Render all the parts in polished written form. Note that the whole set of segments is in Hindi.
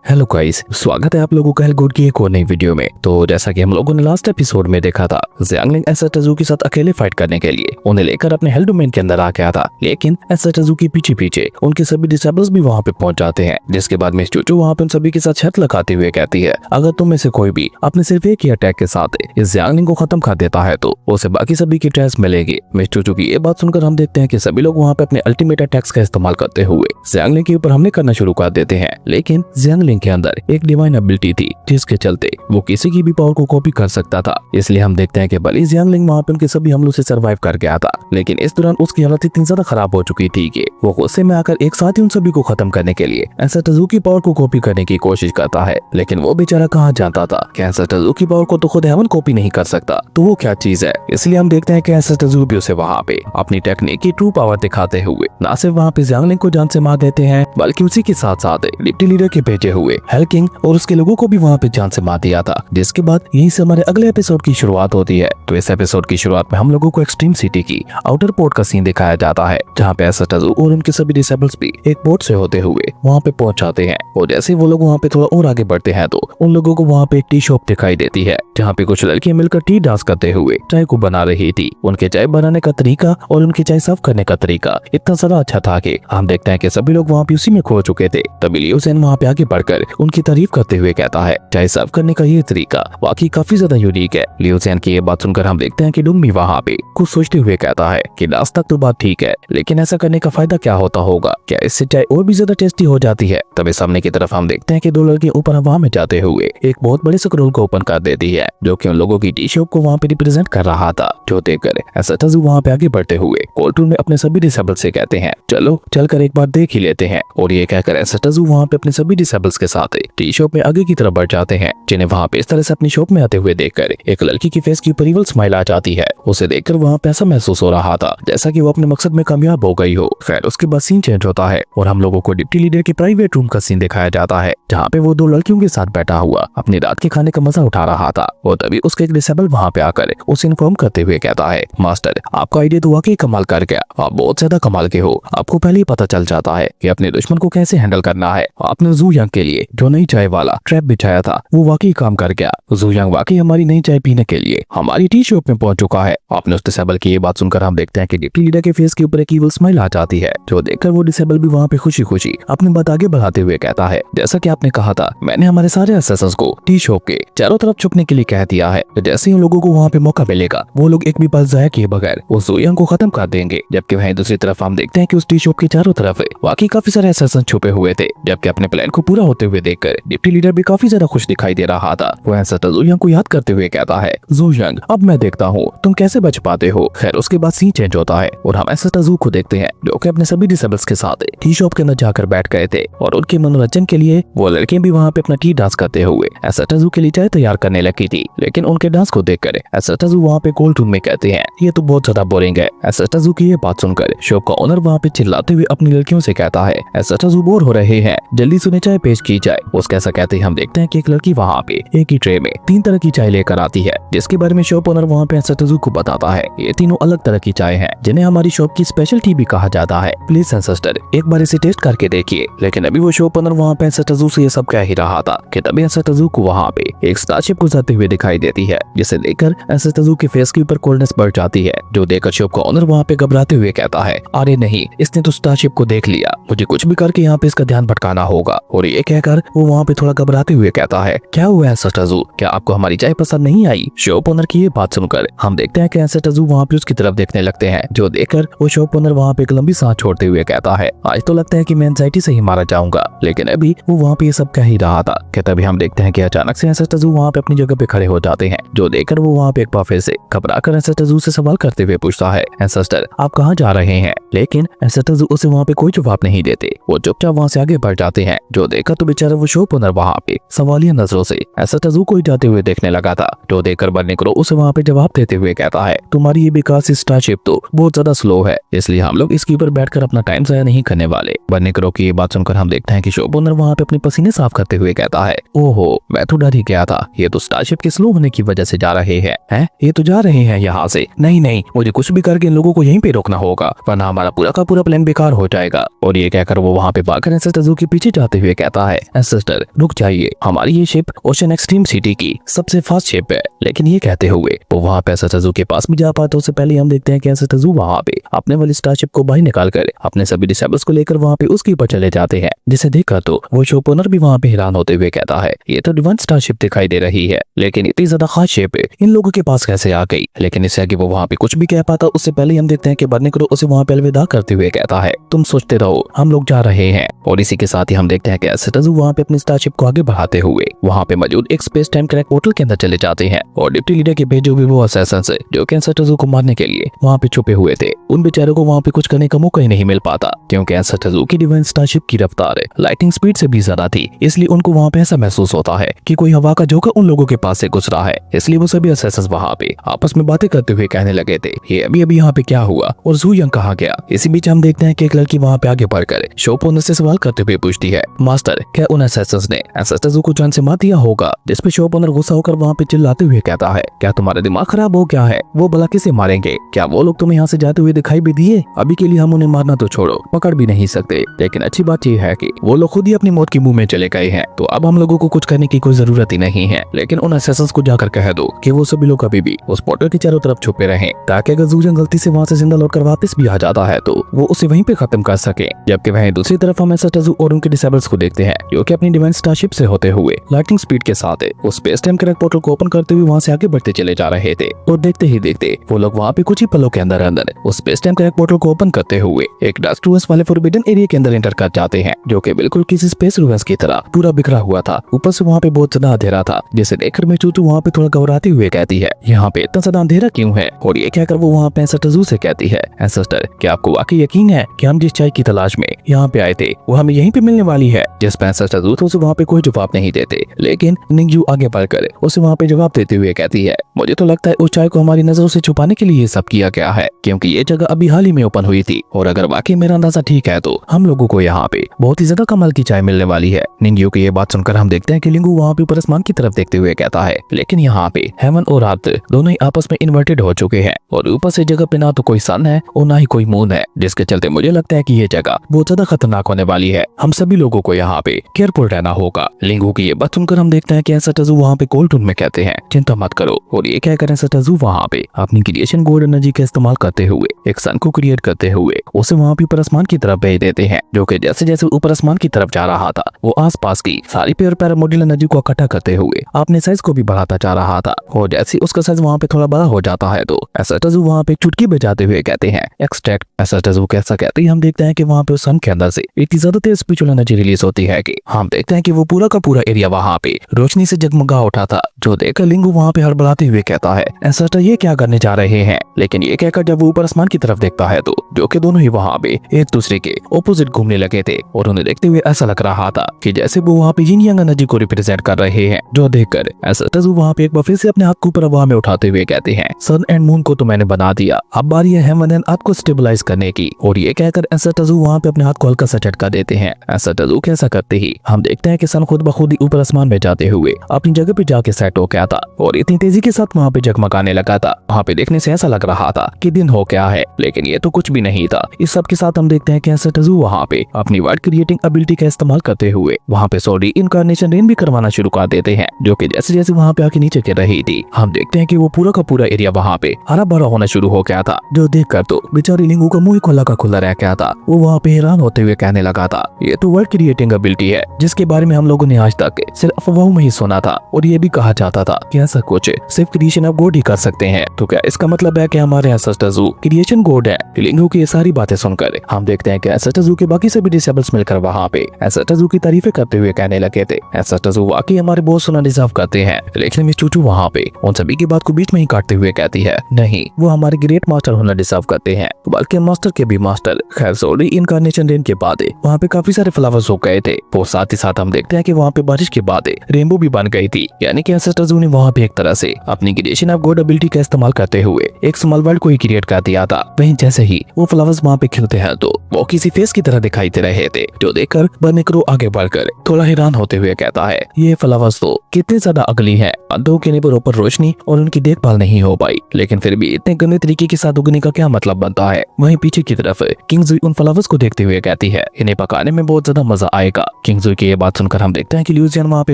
हेलो गाइस, स्वागत है आप लोगों का हेलगोड की एक और नई वीडियो में। तो जैसा कि हम लोगों ने लास्ट एपिसोड में देखा था, ज़ियांगलिंग एसएटजू के साथ अकेले फाइट करने के लिए उन्हें लेकर अपने हेल डोमेन के अंदर आ गया था, लेकिन एसएटजू के पीछे पीछे उनके सभी डिसेबल्स भी वहां पे पहुंच जाते हैं। जिसके बाद मिस चूचू वहां पे उन सभी के साथ शर्त लगाते हुए कहती है, अगर तुम में से कोई भी अपने सिर्फ एक ही अटैक के साथ इस ज़ियांगलिंग को खत्म कर देता है तो उसे बाकी सभी की ट्रेस मिलेगी। मिस चूचू की ये बात सुनकर हम देखते हैं कि सभी लोग वहां पे अपने अल्टीमेट अटैक्स का इस्तेमाल करते हुए ज़ियांगलिंग के ऊपर हमले करना शुरू कर देते हैं। लेकिन ज़ियांगलिंग के अंदर एक डिवाइन एबिलिटी थी जिसके चलते वो किसी की भी पावर को कॉपी कर सकता था। इसलिए हम देखते हैं कि भले ज़ियांगलिंग वहां पे उनके सभी हमलों से सर्वाइव कर गया था, लेकिन इस दौरान उसकी हालत इतनी ज्यादा खराब हो चुकी थी कि वो गुस्से में आकर एक साथ ही उन सभी को खत्म करने के लिए एसएटजू की पावर को कॉपी करने की कोशिश करता है। लेकिन वो बेचारा कहाँ जानता था कि एसएटजू की पावर को तो खुद हेवन कॉपी नहीं कर सकता, तो वो क्या चीज है। इसलिए हम देखते हैं कि एसएटजू भी उसे वहाँ पे अपनी टेक्निक की ट्रू पावर दिखाते हुए न सिर्फ वहाँ पे ज़ियांगलिंग को जान से मार देते हैं, बल्कि उसी के साथ साथ डिप्टी लीडर के भेजे हुए हेल किंग और उसके लोगों को भी वहाँ पे जान से मार दिया था। जिसके बाद यहीं से हमारे अगले एपिसोड की शुरुआत होती है। तो इस एपिसोड की शुरुआत में हम लोगों को एक्सट्रीम सिटी की आउटर पोर्ट का सीन दिखाया जाता है, जहाँ पे एसएटजू और उनके सभी डिसेबल्स भी एक बोट से होते हुए वहाँ पे पहुंच जाते हैं। और जैसे वो लोग वहाँ पे थोड़ा और आगे बढ़ते हैं तो उन लोगों को वहाँ पे एक टी शॉप दिखाई देती है, जहाँ पे कुछ लड़कियां मिलकर टी डांस करते हुए चाय को बना रही थी। उनके चाय बनाने का तरीका और उनकी चाय सर्व करने का तरीका इतना ज्यादा अच्छा था कि हम देखते हैं कि सभी लोग वहाँ पे उसी में खो चुके थे। तभी लियो ज़ेन वहाँ पे आगे बढ़कर उनकी तारीफ करते हुए कहता है, चाय सर्व करने का ये तरीका वाकई काफी ज्यादा यूनिक है। लियो ज़ेन की ये बात सुनकर हम देखते हैं कि डुंग भी वहाँ पे कुछ सोचते हुए कहता है कि लास्ट तक तो बात ठीक है, लेकिन ऐसा करने का फायदा क्या होता होगा, क्या इससे चाय और भी ज्यादा टेस्टी हो जाती है। तभी सामने की तरफ हम देखते हैं कि दो लड़के ऊपर हवा में जाते हुए एक बहुत बड़े स्क्रोल को ओपन कर देती है, जो कि उन लोगों की टी शॉप को वहाँ पे रिप्रेजेंट कर रहा था। जो देखकर एसएटजू वहाँ पे आगे बढ़ते हुए कोल्टून में अपने सभी डिसेबल्स से कहते हैं, चलो चलकर एक बार देख ही लेते हैं। और ये कहकर एसएटजू वहाँ पे अपने सभी डिसेबल्स के साथ टी शॉप में आगे की तरफ बढ़ जाते हैं, जिन्हें वहाँ पे इस तरह से अपनी शॉप में आते हुए देखकर एक लड़की की फेस की ऊपर इविल स्माइल आ जाती है। उसे देखकर वहाँ पे ऐसा महसूस हो रहा था जैसा कि वो अपने मकसद में कामयाब हो गई हो। खैर उसके बाद सीन चेंज होता है और हम लोगों को डिप्टी लीडर के प्राइवेट रूम का सीन दिखाया जाता है, जहाँ पे वो दो लड़कियों के साथ बैठा हुआ अपनी रात के खाने का मजा उठा रहा था। और तभी उसके एक डिसेबल वहाँ पे आकर उसे इन्फॉर्म करते हुए कहता है, मास्टर आपका आइडिया तो वाकई कमाल कर गया, आप बहुत ज्यादा कमाल के हो। आपको पहले ही पता चल जाता है कि अपने दुश्मन को कैसे हैंडल करना है। आपने ज़ू यांग के लिए जो नई चाय वाला ट्रैप बिछाया था वो वाकई काम कर गया। ज़ू यांग वाकई हमारी नई चाय पीने के लिए हमारी टी शॉप में पहुंच चुका है। आपने उस डिसेबल की ये बात सुनकर हम देखते हैं कि डिप्टी लीडर के फेस के ऊपर एक इविल स्माइल आ जाती है, जो देखकर वो डिसेबल भी वहाँ पे खुशी खुशी अपनी बात आगे बढ़ाते हुए कहता है, जैसा कि आपने कहा था मैंने हमारे सारे असैसिन्स को टी शॉप के चारों तरफ छुपने के लिए कह दिया है। जैसे ही लोगों को वहाँ पे मौका मिलेगा वो लोग एक भी पल जाया किए बगैर उस ज़ू यांग को खत्म कर देंगे। जबकि वहीं दूसरी तरफ हम देखते हैं कि उस टी शॉप के चारों तरफ वाकई काफी सारे असैसिन छुपे हुए थे। जबकि अपने प्लान को पूरा होते हुए देखकर डिप्टी लीडर भी काफी ज्यादा खुश दिखाई दे रहा था। वो एसएटजू ज़ू यांग को याद करते हुए कहता है, ज़ू यांग अब मैं देखता हूँ तुम कैसे बच पाते हो। खैर उसके बाद सीन चेंज होता है और हम एसएटजू को देखते हैं, जो कि अपने सभी डिसेबल्स के साथ टी शॉप के अंदर जाकर बैठ गए थे। और उनके मनोरंजन के लिए वो लड़के भी वहाँ पे अपना टी डांस करते हुए एसएटजू के लिए चाय तैयार करने लगी थी। लेकिन उनके डांस को देखकर एसएटजू वहाँ पे कोल्ड रूम में कहते हैं, ये तो बहुत ज्यादा बोरिंग है। एसएटजू की ये बात सुनकर शॉप का ओनर वहाँ पे चिल्लाते हुए अपनी लड़कियों से कहता है, एसएटजू बोर हो रहे हैं, जल्दी से उन्हें चाय पेश की जाए। उसके ऐसा कहते ही हम देखते हैं कि एक लड़की वहाँ पे एक ही ट्रे में 3 तरह की चाय लेकर आती है, जिसके बारे में शॉप ओनर वहाँ पे एसएटजू को बताता है, ये तीनों अलग तरह की चाय है, जिन्हें हमारी शॉप की स्पेशल टी भी कहा जाता है। प्लीज एंसेस्टर एक बार इसे टेस्ट करके देखिए। लेकिन अभी वो शॉप ओनर वहाँ पे एसएटजू से ये सब कह ही रहा था कि तभी एसएटजू को वहाँ पे एक स्टारशिप गुजरते हुए दिखाई देती है, जिसे देखकर एसएटजू के फेस के ऊपर कोल्डनेस बढ़ जाती है। जो देखकर शॉप का ओनर वहाँ पे घबराते हुए कहता है, अरे नहीं, इसने तो स्टारशिप को देख लिया, मुझे कुछ भी करके यहाँ पे इसका ध्यान भटकाना होगा। और ये कहकर वो वहाँ पे थोड़ा घबराते हुए कहता है, क्या हुआ एसएटजू, क्या आपको हमारी चाय पसंद नहीं आई। शॉप ओनर की ये बात सुनकर हम देखते हैं कि एसएटजू वहाँ पे उसकी तरफ देखने लगते हैं, जो देखकर वो शॉप ओनर वहाँ पे एक लंबी सांस छोड़ते हुए कहता है, आज तो लगता है कि मैं एंजाइटी से ही मारा जाऊंगा। लेकिन अभी वो वहाँ पे ये सब कह ही रहा था कि तभी हम देखते हैं कि अचानक से एसएटजू वहाँ पे अपनी जगह पे खड़े हो जाते हैं, जो देखकर वो वहाँ पे एक बार फिर से घबराकर एसएटजू से सवाल करते हुए पूछता है, एंसेस्टर आप कहाँ जा रहे हैं। लेकिन एसएटजू उसे वहाँ पे कोई जवाब नहीं देते। वो चुपचाप वहाँ से आगे बढ़ जाते हैं, जो देखकर तो बेचारा वो शॉप ओनर वहाँ पे सवालिया नजरों से एसएटजू को जाते हुए देखने लगा था। जो देखकर बर्निक्रो उसे वहाँ पे जवाब देते हुए कहता है, तुम्हारी ये विकास स्टारशिप तो बहुत ज्यादा स्लो है, इसलिए हम लोग इसके ऊपर बैठकर अपना टाइम जाया नहीं करने वाले। बर्निक्रो की ये बात सुनकर हम देखते हैं कि शॉप ओनर वहाँ पे अपने पसीने साफ करते हुए कहता है, ओहो मैं तो डर ही गया था, ये तो स्टारशिप के स्लो होने की वजह से जा रहे हैं। ये तो जा रहे हैं यहाँ से। नहीं, मुझे कुछ भी करके इन लोगों को यहीं पे रोकना होगा, वरना हमारा पूरा का पूरा प्लान बेकार हो जाएगा। और ये कहकर वो वहाँ पे भागकर एसएटजू के पीछे जाते हुए कहता है, है, सिस्टर रुक जाइए, हमारी ये शिप ओशन एक्सट्रीम सिटी की सबसे फास्ट शिप है। लेकिन ये कहते हुए वो वहाँ पे एसेटजू के पास भी जा पाते उससे पहले हम देखते हैं कि एसेटजू वहाँ पे अपने वाली स्टारशिप को बाहर निकालकर अपने सभी डिसेबल्स को लेकर वहाँ पे उसके ऊपर चले जाते हैं, जिसे देखकर तो वो शॉप ओनर भी वहाँ पे हैरान होते हुए कहता है ये तो डिवाइन स्टारशिप दिखाई दे रही है, लेकिन इतनी ज्यादा खास शिप इन लोगों के पास कैसे आ गई। लेकिन इससे आगे वो वहाँ पे कुछ भी कह पाता उससे पहले हम देखते हैं कि बर्निक्रो उसे वहाँ पे अलविदा करते हुए कहता है तुम सोचते रहो, हम लोग जा रहे हैं। और इसी के साथ ही हम देखते हैं कि एसेटजू वहाँ पे अपनी स्टारशिप को आगे बढ़ाते हुए वहाँ पे मौजूद एक स्पेस टाइम क्रैक पोर्टल के अंदर चले जाते हैं और डिप्टी लीडर के भेजे हुए वो असैसिन्स जो कि एसेटजू को मारने के लिए वहाँ पे छुपे हुए थे, उन बेचारों को वहाँ पे कुछ करने का मौका ही नहीं मिल पाता, क्योंकि एसेटजू की डिवाइन स्टारशिप की रफ्तार लाइटिंग स्पीड से भी ज्यादा थी। इसलिए उनको वहाँ पे ऐसा महसूस होता है कि कोई हवा का झोंका उन लोगों के पास से गुजरा है। इसलिए वो सभी असैसिन्स वहाँ पे आपस में बातें करते हुए कहने लगे थे ये अभी अभी यहाँ पे क्या हुआ और ज़ू यंग कहाँ गया। इसी बीच हम देखते हैं कि एक लड़की वहाँ पे आगे बढ़कर शॉप ओनर से सवाल करते हुए पूछती है मास्टर क्या उन असैसिन्स ने एसेटजू को जान से मार दिया होगा। जिसपे शॉप ओनर गुस्सा होकर वहाँ पे चिल्लाते हुए कहता है क्या तुम्हारा दिमाग खराब हो गया है, वो भला किसे मारेंगे, क्या वो लोग तुम्हें यहाँ से जाते हुए दिखाई भी दिए। अभी के लिए हम उन्हें मारना तो छोड़ो पकड़ भी नहीं सकते, लेकिन अच्छी बात यह है कि वो लोग खुद ही अपनी मौत की मुंह में चले गए हैं, तो अब हम लोगों को कुछ करने की कोई जरूरत ही नहीं है। लेकिन उन असैसिन्स को जाकर कह दो कि वो सभी लोग अभी भी उस पोर्टल के चारों तरफ छुपे रहें, ताकि अगर ज़ू यंग गलती से वहाँ से जिंदा लौटकर वापस भी आ जाता है तो वो उसे वहीं पे खत्म कर सके। जबकि वहीं दूसरी तरफ हम एसेटजू और उनके डिसेबल्स को देखते हैं जो कि अपनी डिवाइन स्टारशिप से होते हुए लाइटिंग स्पीड के साथ उस स्पेस टाइम क्रैक पोर्टल को ओपन करते हुए वहाँ से आगे बढ़ते चले जा रहे थे। और देखते ही देखते वो लोग वहाँ पे कुछ ही पलों के अंदर अंदर उस स्पेस टाइम क्रैक पोर्टल को ओपन करते हुए एक डार्क रूएंस वाले फॉरबिडन एरिया के अंदर एंटर कर जाते हैं, जो कि बिल्कुल किसी स्पेस रूएंस की तरह पूरा बिखरा हुआ था। ऊपर से वहाँ पे बहुत ज्यादा अंधेरा था, जिसे देखकर मैं चूचू वहाँ पे थोड़ा घबराते हुए कहती है यहाँ पे इतना ज्यादा अंधेरा क्यों है। और ये कहकर वो वहाँ पे एसेटजू से कहती है एंसेस्टर क्या आपको वाकई यकीन है कि हम जिस चाय की तलाश में यहाँ पे आए थे वो हमें यहीं पे मिलने वाली है। जिस पे एंसेस्टर तो उसे वहाँ पे कोई जवाब नहीं देते, लेकिन निंगजू आगे बढ़कर उसे वहाँ पे जवाब देते हुए कहती है मुझे तो लगता है उस चाय को हमारी नजरों से छुपाने के लिए ये सब किया गया है, क्योंकि ये जगह अभी हाल ही में ओपन हुई थी और अगर वाकई मेरा अंदाजा ठीक है तो हम लोगों को यहाँ पे बहुत ही ज्यादा कमाल की चाय मिलने वाली है। निंगजू की ये बात सुनकर हम देखते हैं कि लिंगू वहाँ पे ऊपर आसमान की तरफ देखते हुए कहता है लेकिन यहाँ पे हेवन और अर्थ दोनों ही आपस में इन्वर्टेड हो चुके हैं और ऊपर से जगह पे ना तो कोई सन है और ना ही कोई मून है, जिसके चलते मुझे लगता है कि ये जगह बहुत ज्यादा खतरनाक होने वाली है। हम सभी लोगों को यहाँ पे केयरफुल रहना होगा। लिंगू की ये बात सुनकर हम देखते हैं कि एसेटजू वहाँ पे कोल्ड टून में कहते हैं चिंता मत करो, और ये कहकर एसेटजू वहाँ पे अपनी क्रिएशन गोल्ड एनर्जी का इस्तेमाल करते हुए एक सन को क्रिएट करते हुए उसे वहाँ पे ऊपर आसमान की तरफ भेज देते हैं, जो कि जैसे जैसे ऊपर आसमान की तरफ जा रहा था वो आसपास की सारी पैरामोडियल एनर्जी को इकट्ठा करते हुए अपने साइज को भी बढ़ाता जा रहा था। और जैसे उसका साइज वहाँ पे थोड़ा बड़ा हो जाता है तो एसेटजू वहाँ पे चुटकी बजाते हुए कहते हैं एक्सट्रैक्ट। एसेटजू कैसा कहते ही हम देखते हैं कि वहाँ पे उस सन के अंदर से इतनी ज्यादा तेज स्पिरिचुअल एनर्जी रिलीज होती है कि हम देखते हैं कि वो पूरा का पूरा एरिया वहाँ पे रोशनी से जगमगा उठा था, जो देखकर लिंगू वहाँ पे हड़बड़ाते हुए कहता है एसेटर ये क्या करने जा रहे हैं। लेकिन ये कहकर जब वो ऊपर आसमान की तरफ देखता है तो जो कि दोनों ही वहाँ पे एक दूसरे के ऑपोजिट घूमने लगे थे और उन्हें देखते हुए ऐसा लग रहा था कि जैसे वो वहाँ पे यिन यांग एनर्जी को रिप्रेजेंट कर रहे हैं, जो देखकर एसेटर वहाँ पे एक बार फिर से अपने हाथ को ऊपर हवा में उठाते हुए कहते हैं सन एंड मून को तो मैंने बना दिया, अब बारी है हेवन एंड अर्थ को स्टेबलाइज करने की। और ये कहकर एसेटर वहाँ पे अपने हाथ को हल्का सा झटका देते हैं। एसेटर कैसा करते ही हम देखते हैं कि सन खुद ब खुद ही ऊपर आसमान में जाते हुए अपनी जगह पे जाके सेट हो गया था और इतनी तेजी के साथ वहाँ पे जगमगाने लगा था। वहाँ पे देखने से ऐसा लग रहा था कि दिन हो गया है, लेकिन ये तो कुछ भी नहीं था। इस सब के साथ हम देखते हैं कि एसेटर वहाँ पे अपनी वर्ड क्रिएटिंग एबिलिटी का इस्तेमाल करते हुए वहाँ पे सॉरी इनकारनेशन रेन भी करवाना शुरू कर देते हैं, जो कि जैसे जैसे वहाँ पे आके नीचे गिर रही थी हम देखते हैं कि वो पूरा का पूरा एरिया वहाँ पे हरा भरा होना शुरू हो गया था, जो देखकर तो बेचारी लिंगू का मुंह खुला का खुला रह गया था। वो वहाँ पे हैरान होते हुए कहने लगा था ये तो वर्ड क्रिएटिंग एबिलिटी है जिसके बारे में हम लोगों ने आज तक सिर्फ अफवाहों में ही सुना था, और ये भी कहा जाता था कि ऐसा कुछ सिर्फ क्रिएशन ऑफ गॉड ही कर सकते हैं। तो क्या इसका मतलब है कि हमारे एसेटर क्रिएशन गॉड है। लिंगू की ये सारी बातें सुनकर हम देखते हैं कि एसेटर के बाकी सभी डिसेबल्स मिलकर वहाँ पे एसेटर की तारीफें करते हुए कहने लगे थे एसेटर वाकई हमारे बहुत सुना डिजर्व करते हैं। लेकिन मिस चूचू वहाँ पे उन सभी की बात को बीच में ही काटते हुए कहती है नहीं, वो हमारे ग्रेट मास्टर होना डिजर्व करते हैं, बल्कि मास्टर के भी मास्टर। खैर सॉरी इनकारनेशन रेन के बाद वहाँ पे काफी सारे फ्लावर्स हो गए थे, और साथ ही साथ हम देखते हैं कि वहाँ पे बारिश के बाद रेनबो भी बन गई थी, यानी कि एसेटर ने वहाँ पे एक तरह से अपनी क्रिएशन ऑफ गॉड एबिलिटी का इस्तेमाल करते हुए एक स्मॉल वर्ल्ड को ही क्रिएट कर दिया था। वहीं जैसे ही वो फ्लावर्स वहाँ पे खिलते हैं तो वो किसी फेस की तरह दिखाई दे रहे थे, जो देखकर बर्निक्रो आगे बढ़कर थोड़ा हैरान होते हुए कहता है ये फ्लावर्स तो कितने ज्यादा अगली है, अंधों के ऊपर रोशनी और उनकी देखभाल नहीं हो पाई, लेकिन फिर भी इतने गंदे तरीके के साथ उगने का क्या मतलब बनता है। वहीं पीछे की तरफ किंग जुई उन फ्लावर्स को देखते हुए कहती है इन्हें पकाने में बहुत ज्यादा मजा आएगा, किंगजुई की ये बात सुनकर हम देखते हैं कि ल्यूजियन वहाँ पे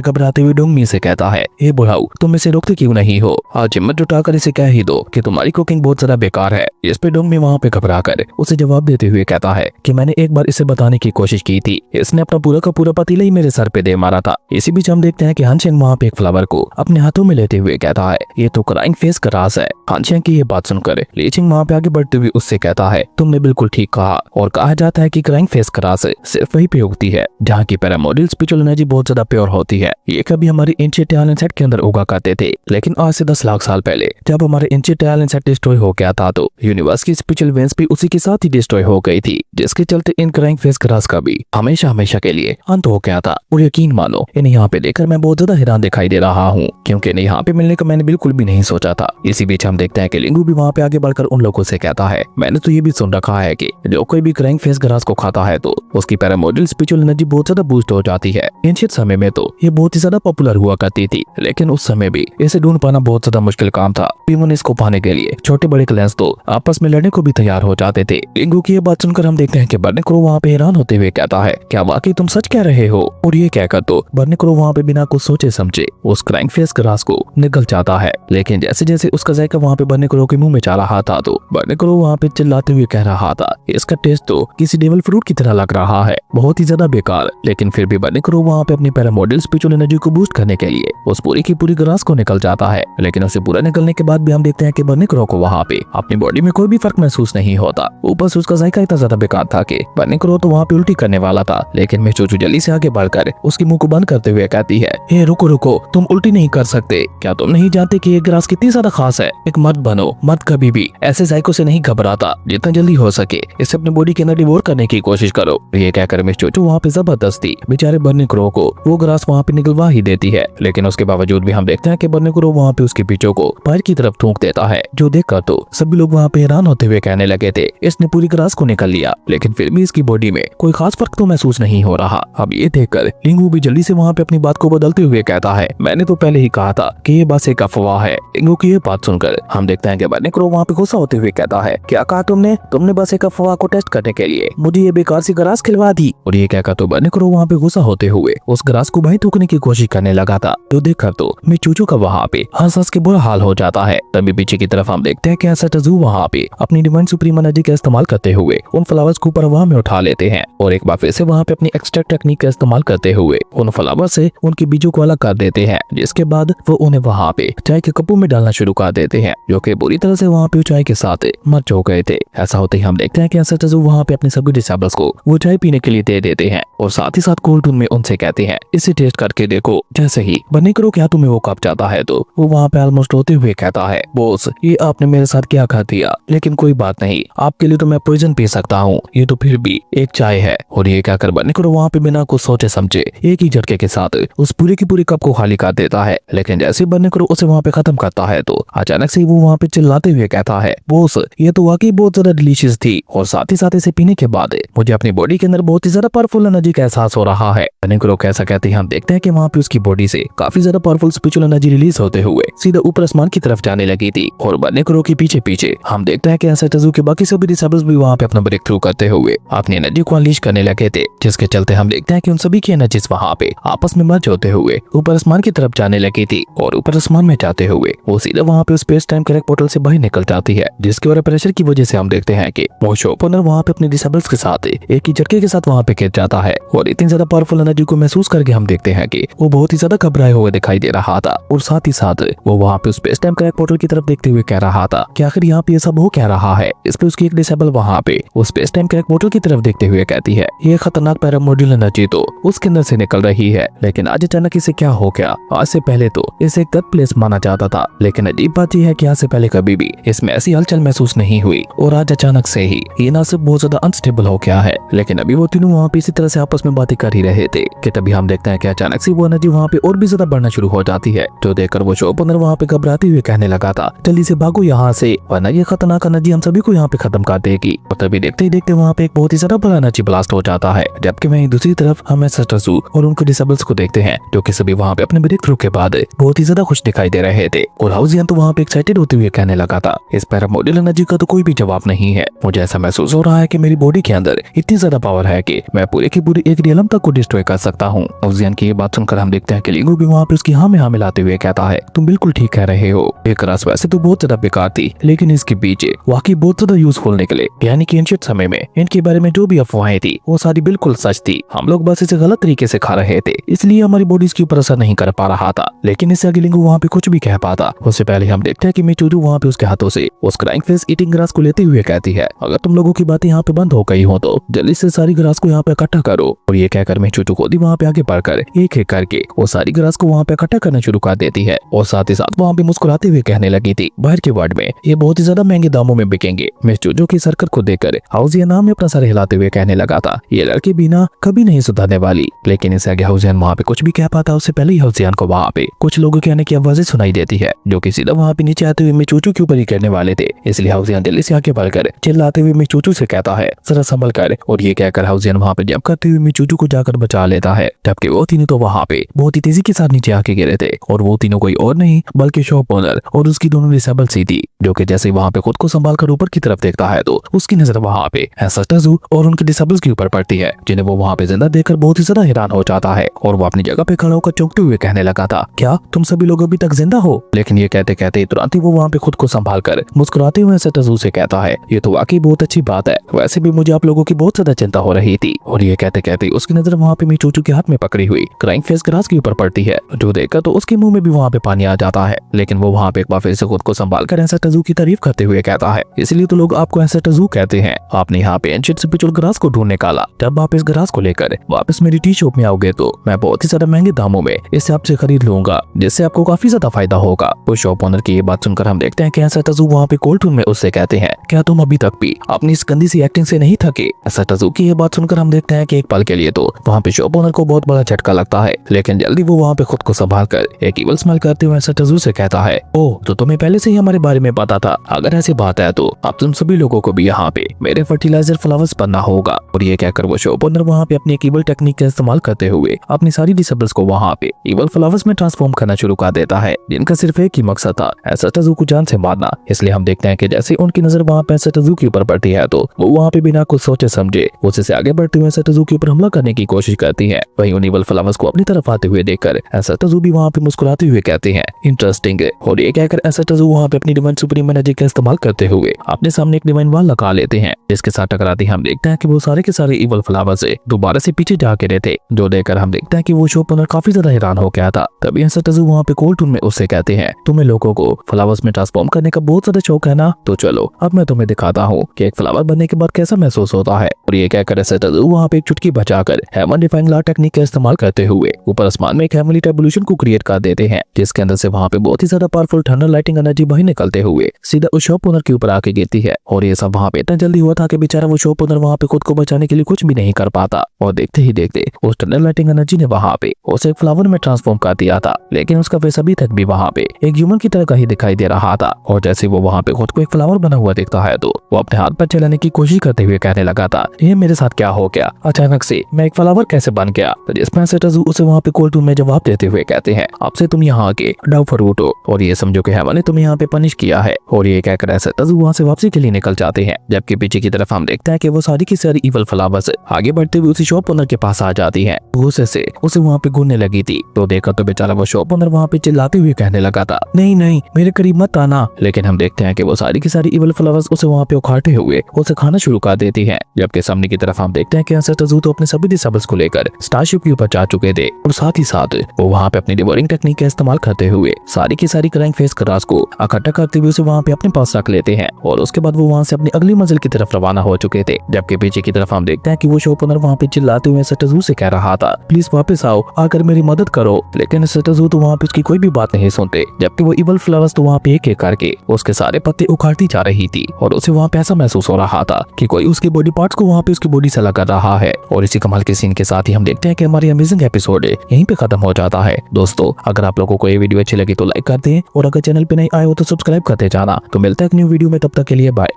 घबराते हुए डोंगमी से कहता है, हे बुढ़ाऊ, तुम इसे रोकते क्यों नहीं हो? आज हिम्मत जुटाकर इसे कह ही दो कि तुम्हारी कुकिंग बहुत ज्यादा बेकार है। इस पे डोंगमी वहाँ पे घबराकर उसे जवाब देते हुए कहता है कि मैंने एक बार इसे बताने की कोशिश की थी, इसने अपना पूरा का पूरा पतीला ही मेरे सर पे दे मारा था। इसी बीच हम देखते हैं कि हानशेंग वहाँ पे एक फ्लावर को अपने हाथों में लेते हुए कहता है, ये तो क्राइंग फेस का राज है। हानशेंग की ये बात सुनकर लीचिंग वहाँ पे आगे बढ़ते हुए उससे कहता है, तुमने बिल्कुल ठीक कहा, और कहा जाता है कि क्राइंग फेस का राज सिर्फ वही पे उगती है जहाँ की पैरामोडियल स्पिरिचुअल एनर्जी बहुत ज्यादा प्योर होती है। ये कभी हमारी एंशिएंट टैलेंट सेट के अंदर उगा करते थे, लेकिन आज से 10 लाख साल पहले जब हमारे एंशिएंट टैलेंट सेट डिस्ट्रॉय हो गया था तो यूनिवर्स की स्पिरिचुअल वेंस भी उसी के साथ ही डिस्ट्रॉय हो गई थी, जिसके चलते इन क्राइंग फेस का राज का भी हमेशा हमेशा के लिए अंत हो गया था। और यकीन मानो, इन्हें यहाँ पे देखकर मैं बहुत ज्यादा हैरान दिखाई दे रहा हूँ, क्योंकि इन्हें यहाँ पे मिलने का मैंने बिल्कुल भी नहीं सोचा था। इसी बीच हम देखते हैं कि लिंगू भी वहाँ पे आगे बढ़कर उन लोगों से कहता है, मैंने तो ये भी सुन रखा है कि जो कोई भी क्राइंग फेस का राज को खाता है तो उसकी पैरामोडियल स्पिरिचुअल एनर्जी बहुत ज्यादा बूस्ट हो जाती है। एंशिएंट समय में तो ये बहुत ही ज्यादा पॉपुलर हुआ करती थी, लेकिन उस समय भी इसे ढूंढ पाना बहुत ज्यादा मुश्किल काम था। इवन इसको पाने के लिए छोटे बड़े क्लैंस तो आपस में लड़ने को भी तैयार हो जाते थे। लिंगू की ये बात सुनकर हम देखते हैं कि बर्निक्रो वहाँ पे हैरान होते हुए कहता है, क्या वाकई तुम सच कह रहे हो? और ये कहकर तो बर्निक्रो वहाँ पे बिना कुछ सोचे समझे उस क्राइंग फेस के राज को निगल जाता है। लेकिन जैसे जैसे उसका जायका वहाँ पे बर्निक्रो के मुंह में जा रहा था तो बर्निक्रो वहाँ पे चिल्लाते हुए कह रहा था, इसका टेस्ट तो किसी डेविल फ्रूट की तरह लग रहा है, बहुत ही ज्यादा बेकार। लेकिन फिर भी बर्निक्रो वहाँ पे अपनी पैरामोडियल स्पिरिचुअल एनर्जी को बूस्ट करने के लिए उस पूरी की पूरी ग्रास को निकल जाता है। लेकिन उसे पूरा निकलने के बाद भी हम देखते हैं कि बर्निक्रो को वहाँ पे अपनी बॉडी में कोई भी फर्क महसूस नहीं होता। ऊपर से उसका जायका इतना ज्यादा बेकार था कि बर्निक्रो तो वहाँ पे उल्टी करने वाला था। लेकिन मैं चूचू जल्दी से आगे बढ़कर उसके मुंह को बंद करते हुए कहती है, हे रुको रुको, तुम उल्टी नहीं कर सकते। क्या तुम नहीं जानते कि ये ग्रास कितनी ज्यादा खास है? एक मर्द बनो, मर्द कभी भी ऐसे जायकों से नहीं घबराता। जितना जल्दी हो सके इसे अपने बॉडी के अंदर डिवोर करने की कोशिश करो। ये कहकर मिस चूचू वहाँ पे जबरदस्ती बेचारे बर्निक्रो को वो ग्रास वहाँ पे निकलवा ही देती है। लेकिन उसके बावजूद भी हम देखते हैं कि बर्निक्रो वहाँ पे उसके पीछों को बाहर की तरफ थूक देता है, जो देखकर तो सभी लोग वहाँ पे हैरान होते हुए कहने लगे थे, इसने पूरी ग्रास को निकल लिया। लेकिन फिर भी इसकी बॉडी में कोई खास फर्क तो महसूस नहीं हो रहा। अब ये देखकर लिंगू भी जल्दी से वहाँ पे अपनी बात को बदलते हुए कहता है, मैंने तो पहले ही कहा था कि ये बस एक अफवाह है। लिंगू की ये बात सुनकर हम देखते हैं कि बर्निक्रो वहाँ पे गुस्सा होते हुए कहता है, क्या कहा तुमने? तुमने बस एक अफवाह को टेस्ट करने के लिए मुझे ये बेकार सी ग्रास खिलवा दी। और ये कहकर तो बर्निक्रो वहाँ पे गुस्सा होते हुए उस ग्रास को बाहर थूकने की कोशिश करने लगा था, तो देखकर तो मैं चूचू का वहाँ पे हंस हंस के बुरा हाल हो जाता है। तभी पीछे की तरफ हम देखते हैं कि एसेटाजू वहाँ पे अपनी डिवाइन सुप्रीम एनर्जी का इस्तेमाल करते हुए उन फ्लावर्स को ऊपर हवा में उठा लेते हैं और एक बार फिर से वहाँ पे अपनी एक्सट्रैक्ट टेक्निक का इस्तेमाल करते हुए उन फ्लावर से उनके बीजों को अलग कर देते हैं, जिसके बाद वो उन्हें वहाँ पे चाय के कपों में डालना शुरू कर देते हैं, जो कि बुरी तरह से वहाँ पे चाय के साथ मर हो गए थे। ऐसा होते ही हम देखते हैं कि एसेटाजू वहाँ पे अपने सभी डिसेबल्स को वो चाय पीने के लिए दे देते हैं और साथ ही साथ कोल्ड टून में उनसे कहते हैं, इसे टेस्ट करके देखो। जैसे ही बर्निक्रो क्या तुम्हें वो कप जाता है तो वो वहाँ पे ऑलमोस्ट रोते हुए कहता है, बॉस ये आपने मेरे साथ क्या कर दिया? लेकिन कोई बात नहीं, आपके लिए तो मैं पॉइजन पी सकता हूँ, ये तो फिर भी एक चाय है। और ये कहकर बर्निक्रो वहाँ पे बिना कुछ सोचे समझे एक ही झटके के साथ उस पूरी की पूरी कप को खाली कर देता है। लेकिन जैसे बर्निक्रो उसे वहाँ पे खत्म करता है तो अचानक से वो वहाँ पे चिल्लाते हुए कहता है, बॉस ये तो वाकई बहुत ज्यादा डिलीशियस थी, और साथ ही साथ इसे पीने के बाद मुझे अपनी बॉडी के अंदर बहुत ही ज्यादा पावरफुल एनर्जी का एहसास हो रहा है। बर्निक्रो कैसा कहते हैं हम देखते हैं कि वहाँ पे उसकी बॉडी से काफी ज्यादा पावरफुल स्पिरिचुअल एनर्जी रिलीज होते हुए सीधा ऊपर आसमान की तरफ जाने लगी थी। और बर्निक्रो के पीछे पीछे हम देखते हैं कि एसेटाजू के बाकी सभी डिसेबल्स भी वहाँ पे अपना ब्रेक थ्रू करते हुए अपनी एनर्जी को अनलीश करने लगे थे, जिसके चलते हम देखते हैं कि उन सभी की एनर्जीज वहाँ पे आपस में मर्ज होते हुए ऊपर आसमान की तरफ जाने लगी थी। और ऊपर आसमान में जाते हुए वो सीधा वहाँ पे स्पेस टाइम करेक्ट पोर्टल से बाहर निकल जाती है, जिसके वजह प्रेशर की वजह से हम देखते हैं कि वो शॉप ओनर वहाँ पे अपने डिसेबल्स के साथ एक ही झटके के साथ वहाँ पे गिर जाता है। और इतनी ज्यादा पावरफुल एनर्जी को महसूस करके हम देखते हैं कि वो बहुत ही ज्यादा घबराए हुए दिखाई दे रहा था। और साथ ही साथ वो वहाँ पे स्पेस टाइम करेक्ट पोर्टल की तरफ देखते हुए कह रहा था कि आखिर यहाँ पे ये सब हो क्या रहा है। इस पे उसकी एक डिसेबल वहाँ पे वो स्पेस टाइम करेक्ट पोर्टल की तरफ देखते हुए कहती है, ये खतरनाक पैरामोडियल एनर्जी तो उसके अंदर से निकल रही है, लेकिन आज अचानक इसे क्या हो गया? आज से पहले तो इसे एक गलत प्लेस माना जाता था, लेकिन अजीब बात यह है कि आज से पहले कभी भी इसमें ऐसी हलचल महसूस नहीं हुई, और आज अचानक से ही ये ना सिर्फ बहुत ज्यादा अनस्टेबल हो गया है। लेकिन अभी वो तीनों वहाँ पे इसी तरह से आपस में बातें कर ही रहे थे कि तभी हम देखते हैं कि अचानक से वो एनर्जी वहाँ पे और भी ज्यादा बढ़ना शुरू हो जाती है, जो देखकर वो शॉप ओनर वहाँ पे घबराते हुए कहने लगा था, जल्दी से भागो यहाँ से, वरना ये खतरनाक एनर्जी हम सभी को यहाँ पे खत्म कर देगी। और तभी देखते ही देखते वहाँ पे एक बहुत ही ज्यादा बड़ा एनर्जी ब्लास्ट हो जाता है। जबकि वहीं दूसरी तरफ हम एसेटाजू और उनके डिसेबल्स को देखते हैं, जो कि सभी वहाँ पे अपने ब्रेक थ्रू के बाद बहुत ही ज्यादा खुश दिखाई दे रहे थे। और हाउसियन तो वहाँ पे एक्साइटेड होते हुए कहने लगा था, इस पैरामोडियल एनर्जी का तो कोई भी जवाब नहीं है। मुझे ऐसा महसूस हो रहा है कि मेरी बॉडी के अंदर इतनी ज्यादा पावर है कि मैं पूरे की पूरी एक एलम तक को डिस्ट्रॉय कर सकता हूँ। हाउजियन की ये बात सुनकर हम देखते हैं कि लिंगू भी वहाँ पे उसकी हाँ में हाँ मिलाते हुए कहता है, तुम बिल्कुल ठीक कह रहे हो, ये क्रास वैसे तो बहुत ज्यादा बेकार थी, लेकिन इसके पीछे वाकई बहुत ज्यादा यूजफुल निकले। यानी कि एंशिएंट समय में इनके बारे में जो भी अफवाहें थी वो सारी बिल्कुल सच थी। हम लोग बस इसे गलत तरीके से खा रहे थे, इसलिए हमारी बॉडीज के ऊपर असर नहीं कर पा रहा था। लेकिन इससे आगे लिंगू वहाँ पे कुछ भी कह पाता उससे पहले हम देखते हैं कि मिचूचू वहाँ पे उसके हाथों से उस क्राइंग फेस ईटिंग ग्रास को लेते हुए कहती है, अगर तुम लोगों की बातें यहाँ पे बंद हो गई हो तो जल्दी से सारी ग्रास को यहाँ पे इकट्ठा करो। और ये कहकर मिचूचू खुद ही वहाँ पे आगे बढ़कर एक एक करके वो सारी ग्रास को वहाँ पे इकट्ठा करना शुरू कर देती है और साथ ही साथ वहाँ पे मुस्कुराते हुए कहने लगी थी, बाहर के वर्ल्ड में ये बहुत ही ज्यादा महंगे दामों में बिकेंगे। मिचूचू की हरकत को देखकर हाउजियन नाम में अपना सर हिलाते हुए कहने लगा था, ये लड़की बिना कभी नहीं सुधरने वाली। लेकिन इससे आगे हाउजियन वहाँ पे कुछ भी कह पाता उससे पहले ही हाउजियन को वहाँ पे कुछ लोगों के आने की आवाजें सुनाई देती है जो कि सीधा वहाँ पे नीचे आते हुए मिचूचू के ऊपर ही गिरने वाले थे। इसलिए हाउजियन जल्दी से आगे बढ़कर चिल्लाते हुए मिचूचू से कहता है, जरा संभल कर। और ये कहकर हाउजियन वहाँ पे जंप करते हुए मिचूचू को जाकर बचा लेता है। जबकि वो तीनों तो वहाँ पे बहुत ही तेजी के साथ नीचे आके गिरे थे और वो तीनों कोई और नहीं बल्कि शॉप ओनर और उसकी दोनों डिसेबल सी थी, जो कि जैसे वहाँ पे खुद को संभाल कर ऊपर की तरफ देखता है तो उसकी नजर वहाँ पे एंसेस्टर्स और उनके डिसेबल्स के ऊपर पड़ती है, जिन्हें वो वहाँ पे जिंदा देखकर बहुत ही ज्यादा हैरान हो जाता है। और वो अपनी जगह पे खड़ा होकर चौंकते हुए कहने लगा था, क्या तुम सभी लोग अभी तक जिंदा हो? लेकिन ये कहते कहते तुरंत ही वो वहाँ पे खुद को संभाल कर मुस्कुराते हुए एंसेस्टर्स से कहता है, ये तो वाकई बहुत अच्छी बात है, वैसे भी मुझे आप लोगों की बहुत ज्यादा चिंता हो रही थी। और ये कहते कहते उसकी नजर वहाँ पे मिचूचू के हाथ में पकड़ी हुई क्राइंग फेस ग्रास के ऊपर पड़ती है, जो देखकर तो उसके मुंह में भी वहाँ पे पानी आ जाता है। लेकिन वो वहाँ पे एक बार फिर से खुद को संभाल कर एंसेस्टर्स की तारीफ करते हुए कहता है, इसलिए तो लोग आपको एंसेस्टर्स कहते हैं। आपने यहाँ पे एंशिएंट स्पिरिचुअल ग्रास को ढूंढ निकाला। जब आप इस ग्रास को लेकर वापस मेरी टी शॉप में आओगे तो मैं बहुत ही ज्यादा महंगे दामों में इसे आपसे खरीद लूंगा, जिससे आपको काफी ज्यादा फायदा होगा। तो शॉप ओनर की ये बात सुनकर हम देखते हैं कि एंसेस्टर्स वहाँ पे कोल्ड टून में उससे कहते हैं, क्या तुम अभी तक भी अपनी इस गंदी सी एक्टिंग से नहीं थके? एंसेस्टर्स की ये बात सुनकर हम देखते हैं कि एक पल के लिए तो वहाँ पे शॉप ओनर को बहुत बड़ा झटका लगता है, लेकिन जल्दी वो वहाँ पे खुद को संभाल कर एक इवल स्माइल करते हुए एंसेस्टर्स से कहता है, ओह तो तुम्हें पहले से ही हमारे बारे में पता था। अगर ऐसी बात है तो अब तुम सभी लोगों को भी यहाँ पे मेरे फर्टिलाइजर फ्लावर्स बनना होगा। और ये कहकर वो शॉप ओनर वहाँ पे अपनी इवल टेक्निक का इस्तेमाल करते हुए अपनी सारी डिसेबल्स को वहाँ पे इवल फ्लावर्स में ट्रांसफॉर्म करना शुरू कर देता है, जिनका सिर्फ एक ही मकसद था एंसेस्टर्स को जान से मारना। इसलिए हम देखते हैं कि जैसे उनकी नजर वहाँ पे एंसेस्टर्स के ऊपर पड़ती है तो वो वहाँ पे बिना कुछ सोचे समझे उससे आगे बढ़ते हुए एंसेस्टर्स के ऊपर हमला करने की कोशिश करती है। वहीं उन इवल फ्लावर्स को अपनी तरफ आते हुए देखकर एंसेस्टर्स भी वहाँ पे मुस्कुराते हुए कहते हैं, इंटरेस्टिंग। और ये कहकर एंसेस्टर्स वहाँ पे अपनी डिवाइन सुप्रीम एनर्जी का इस्तेमाल करते हुए अपने सामने एक डिवाइन वॉल लगा लेते हैं, जिसके साथ टकराते हम देखते हैं कि वो सारे के सारे इवल फ्लावर्स से दोबारा से पीछे जा के रहते, जो देखकर हम देखते हैं कि वो शॉप ओनर काफी ज्यादा हैरान हो गया था। तभी एंसेस्टर्स वहाँ पे कोल्ड टून में उससे कहते हैं, तुम्हें लोगों को फ्लावर्स में ट्रांसफॉर्म करने का बहुत ज्यादा शौक है ना, तो चलो अब मैं तुम्हें दिखाता हूँ कि एक फ्लावर बनने के बाद कैसा महसूस होता है। और ये कहकर एंसेस्टर्स वहाँ पे एक चुटकी बचाकर हेवन डिफाइंग लॉ टेक्निक का इस्तेमाल करते हुए ऊपर आसमान में एक हेवनली टर्बुलेशन को क्रिएट कर देते हैं, जिसके अंदर से वहाँ पे बहुत ही ज्यादा पावरफुल थंडर लाइटिंग एनर्जी बाहर निकलते हुए सीधा उस शॉप ओनर के ऊपर आके गिरती है। और ये सब वहाँ पे इतना जल्दी हुआ था कि बेचारा वो शॉप ओनर वहाँ पे खुद को बचाने के लिए कुछ भी नहीं कर पाता। और देखते ही देखते उस थंडर लाइटिंग एनर्जी ने वहाँ पे उसे एक फ्लावर में ट्रांसफॉर्म कर दिया था, लेकिन उसका फेस अभी तक भी वहाँ पे एक ह्यूमन की तरह का ही दिखाई दे रहा था। और जैसे वो वहाँ पे खुद को एक फ्लावर बना हुआ दिखता है तो वो अपने हाथ पर चलाने की कोशिश करते हुए कहने लगा था, ये मेरे साथ क्या हो गया, अचानक से मैं एक फ्लावर कैसे बन गया? तो जिसमें एंसेस्टर्स उसे वहाँ पे कोल्ड टून में जवाब देते हुए कहते हैं, अब से तुम यहाँ आके डाउ फॉर रूट हो और ये समझो कि हेवन ने तुम्हें यहाँ पे पनिश किया है। और ये कहकर एंसेस्टर्स वहाँ से वापसी के लिए निकल जाते हैं, जबकि पीछे की तरफ हम देखते हैं कि वो सारी की सारी इवल फ्लावर्स आगे बढ़ते हुए उसी शॉप ओनर के पास आ जाती है। गुस्से से उसे वहाँ पे घूरने लगी थी, तो देखा तो बेचारा वो शॉप ओनर वहाँ पे चिल्लाते हुए कहने लगा था, नहीं नहीं मेरे करीब मत आना। लेकिन हम देखते हैं कि वो सारी की सारी इवल फ्लावर्स उसे वहाँ पे उखाड़ते हुए उसे खाना शुरू कर देती है। जबकि सामने की तरफ हम देखते हैं कि एंसेस्टर्स तो अपने सभी डिसेबल्स को लेकर स्टारशिप के ऊपर जा चुके थे और साथ ही साथ वो वहाँ पे अपनी डिवोरिंग टेक्निक का इस्तेमाल करते हुए सारी की सारी क्राइंग फेस ग्रास को इकट्ठा करते हुए उसे वहाँ पे अपने पास रख लेते हैं। और उसके बाद वो वहाँ से अपनी अगली मंजिल की तरफ रवाना हो चुके थे। जबकि पीछे की तरफ हम देखते हैं कि वो शॉप ओनर वहाँ पे चिल्लाते हुए एंसेस्टर्स से कह रहा था, प्लीज वापस आओ, आकर मेरी मदद करो। लेकिन एंसेस्टर्स तो वहाँ पे उसकी कोई भी बात नहीं सुनते, जबकि वो इवल फ्लावर्स तो वहाँ पे एक एक करके उसके सारे पत्ते उखाड़ती जा रही थी। और उसे वहाँ पे ऐसा महसूस हो रहा था कि कोई उसके बॉडी पार्ट्स को वहाँ पे उसकी बॉडी से अलग कर रहा है। और इसी कमाल के सीन के साथ ही हम देखते हैं कि हमारी अमेजिंग एपिसोड यहीं पे खत्म हो जाता है। दोस्तों अगर आप लोगों को ये वीडियो अच्छी लगी तो लाइक कर दें और अगर चैनल पे नहीं आए हो तो सब्सक्राइब करते जाना। तो मिलता है एक न्यू वीडियो में, तब तक के लिए बाय।